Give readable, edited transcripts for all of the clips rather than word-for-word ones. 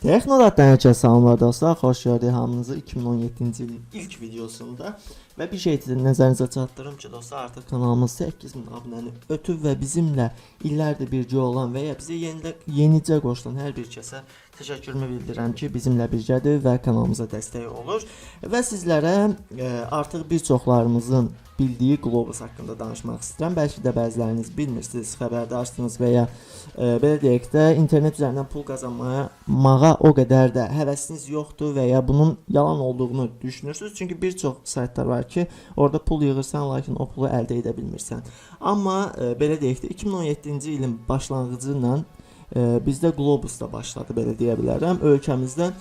Texnoratdan herkese selamlar dostlar. Xoş gördük hamınızı 2017-ci ilin ilk videosunda. Və bir şey nəzərinizə çatdırım ki, dostlar, artıq kanalımız 8000 abunəni ötüb və bizimlə illərdir birgə olan və ya bizə yenicə qoşulan hər bir kəsə təşəkkürümü bildirirəm ki, bizimlə birgədir və kanalımıza dəstək olur. Və sizlərə artıq bir çoxlarımızın bildiyi Globus haqqında danışmaq istəyirəm. Bəlkə də bəziləriniz bilmirsiniz, xəbərdarsınız və ya belə deyək də internet üzərindən pul qazanmağa o qədər də həvəsiniz yoxdur və ya bunun yalan olduğunu düşünürsünüz. Çünki bir çox saytlar var ki, orada pul yığırsan, lakin o pulu əldə edə bilmirsən. Amma belə deyək də 2017-ci ilin başlanğıcı ilə bizdə Globus da başladı, belə deyə bilərəm. Ölkəmizdə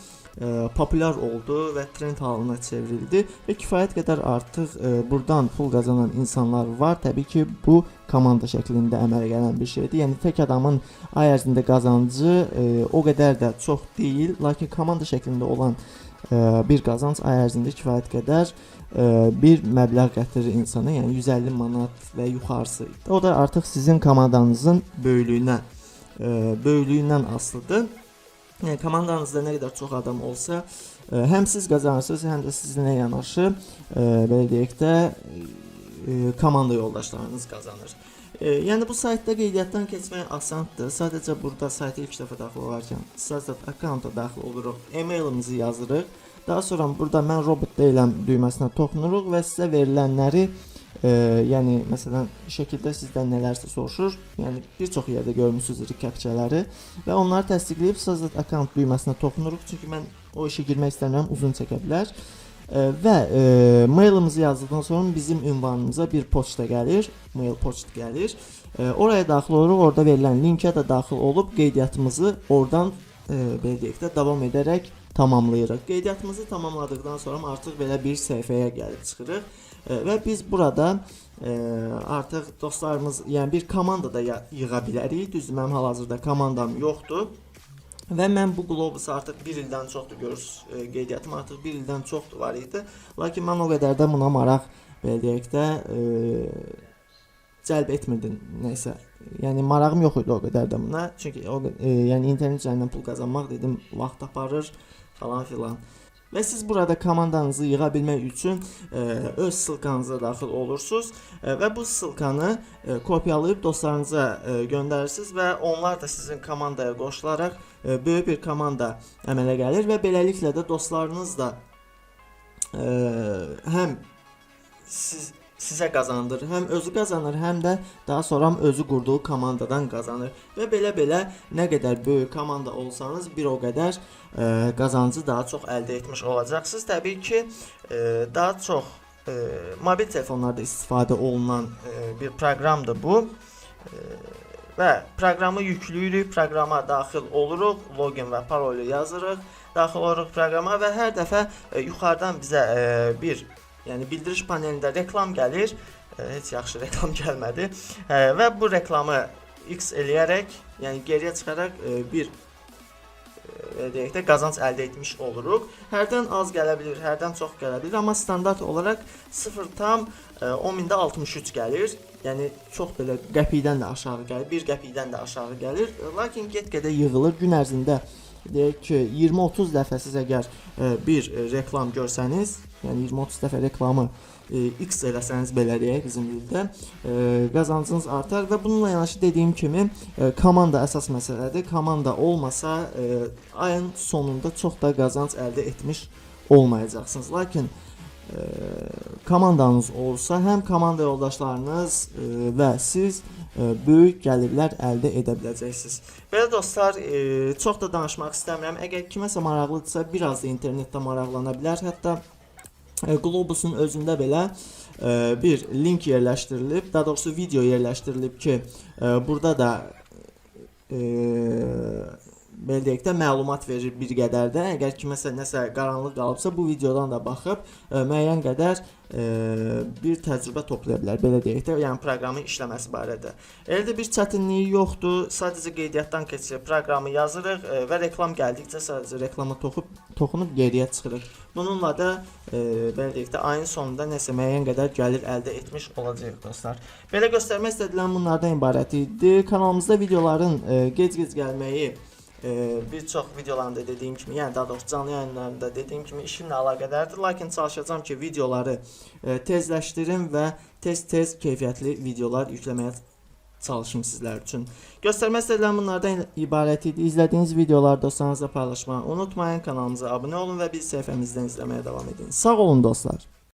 populyar oldu və trend halına çevrildi və kifayət qədər artıq buradan pul qazanan insanlar var. Təbii ki, bu komanda şəklində əmələ gələn bir şeydir. Yəni tək adamın ay ərzində qazancı o qədər də çox deyil, lakin komanda şəklində olan bir qazanc ay ərzində kifayət qədər bir məbləğ gətirir insana, yəni 150 manat və yuxarısı. O da artıq sizin komandanızın böyüklüyündən asılıdır. Yəni komandanızda nə qədər çox adam olsa, həm siz qazanırsınız, həm də sizinlə yanaşı belə deyək də komanda yoldaşlarınız qazanır. Yəni bu saytda qeydiyyatdan keçmək asandır. Sadəcə burada sayta ilk dəfə daxil olarkən Sazat akkaunt'a daxil oluruq, e-mailimizi yazırıq. Daha sonra burada mən robot deyiləm düyməsinə toxunuruq və sizə verilənləri yəni məsələn şəkildə sizdən nələrsə soruşur. Yəni bir çox yerdə görmüsünüz rikapçaları və onları təsdiqləyib Sazat akkaunt düyməsinə toxunuruq. Çünki mən o işə girmək istəmirəm, uzun çəkə bilər. Və mailimizi yazdıqdan sonra bizim ünvanımıza bir poçta gəlir, mail poçt gəlir. Oraya daxil oluruq, orada verilən linkə də daxil olub qeydiyyatımızı oradan belə deyək də davam edərək tamamlayırıq. Qeydiyyatımızı tamamladıqdan sonra artıq belə bir səhifəyə gəlib çıxırıq. Və biz burada artıq dostlarımız, yəni bir komanda da yığa bilərik. Düzdür, mənim hal-hazırda komandam yoxdur. Və mən bu Globusu artıq bir ildən çoxdur, görürsünüz, qeydiyyatım artıq bir ildən çoxdur var idi. Lakin mən o qədər də buna maraq, belə deyək də, cəlb etmirdim, neysə. Yəni marağım yox idi o qədər də buna. Çünki yəni internet üzərindən pul qazanmaq dedim, vaxt aparır falan filan. Və siz burada komandanızı yığa bilmək üçün öz sılkanıza daxil olursunuz və bu sılkanı kopyalayıb dostlarınıza göndərirsiniz və onlar da sizin komandaya qoşularaq böyük bir komanda əmələ gəlir və beləliklə də dostlarınız da həm sizə qazandır, həm özü qazanır, həm də daha sonra özü qurduğu komandadan qazanır. Və belə nə qədər böyük komanda olsanız bir o qədər qazancı daha çox əldə etmiş olacaqsınız. Təbii ki, daha çox mobil telefonlarda istifadə olunan bir proqramdır bu. Və proqramı yükləyirik, proqrama daxil oluruq, login və parolu yazırıq, daxil oluruq proqrama və hər dəfə yuxarıdan bizə yəni bildiriş panelində reklam gəlir. Heç yaxşı reklam gəlmədi. Və bu reklamı X eləyərək, yəni geriyə çıxaraq bir deyək də qazanc əldə etmiş oluruq. Hərdən az gələ bilir, hərdən çox gələ bilir, amma standart olaraq 0,1063 gəlir. Yəni çox belə qəpikdən də aşağı gəlir, 1 qəpikdən də aşağı gəlir. Lakin get-gedə yığılır. Gün ərzində deyək ki 20-30 dəfə siz əgər bir reklam görsəniz, yəni 20-30 dəfə reklamı X eləsəniz belə deyək bizim dildə, qazancınız artar və bununla yanaşı dediyim kimi komanda əsas məsələdir. Komanda olmasa ayın sonunda çox da qazanc əldə etmiş olmayacaqsınız. Lakin komandanız olsa, həm komanda yoldaşlarınız və siz böyük gəlirlər əldə edə biləcəksiniz. Belə dostlar, çox da danışmaq istəmirəm. Əgər kiməsə maraqlıdırsa, biraz da internetdə maraqlana bilər. Hətta Globusun özündə belə bir link yerləşdirilib, daha doğrusu video yerləşdirilib ki, burada da belə deyək də məlumat verir bir qədər də. Əgər kiməsə nəsə qaranlıq qalıbsa, bu videodan da baxıb müəyyən qədər bir təcrübə toplaya bilər, belə deyək də, yəni proqramın işləməsi barədə. Elə də bir çətinliyi yoxdur, sadəcə qeydiyyatdan keçir, proqramı yazırıq və reklam gəldikcə sadəcə reklama toxunub geriyə çıxırıq. Bununla da belə deyək də ayın sonunda nəsə müəyyən qədər gəlir əldə etmiş olacağıq dostlar. Belə göstərmək istədilən bunlardan ibarət idi. Kanalımızda videoların gec-gec gəlməyi bir çox videolarımda dediyim kimi, yəni daha doğrusu canlı yayınlarında dediyim kimi işimlə əlaqədardır. Lakin çalışacağam ki, videoları tezləşdirim və tez keyfiyyətli videolar yükləməyə çalışım sizlər üçün. Göstərmək istədiklərim bunlardan ibarət idi. İzlədiyiniz videoları dostlarınızla paylaşmayı unutmayın. Kanalımıza abunə olun və biz səhifəmizdən izləməyə davam edin. Sağ olun dostlar.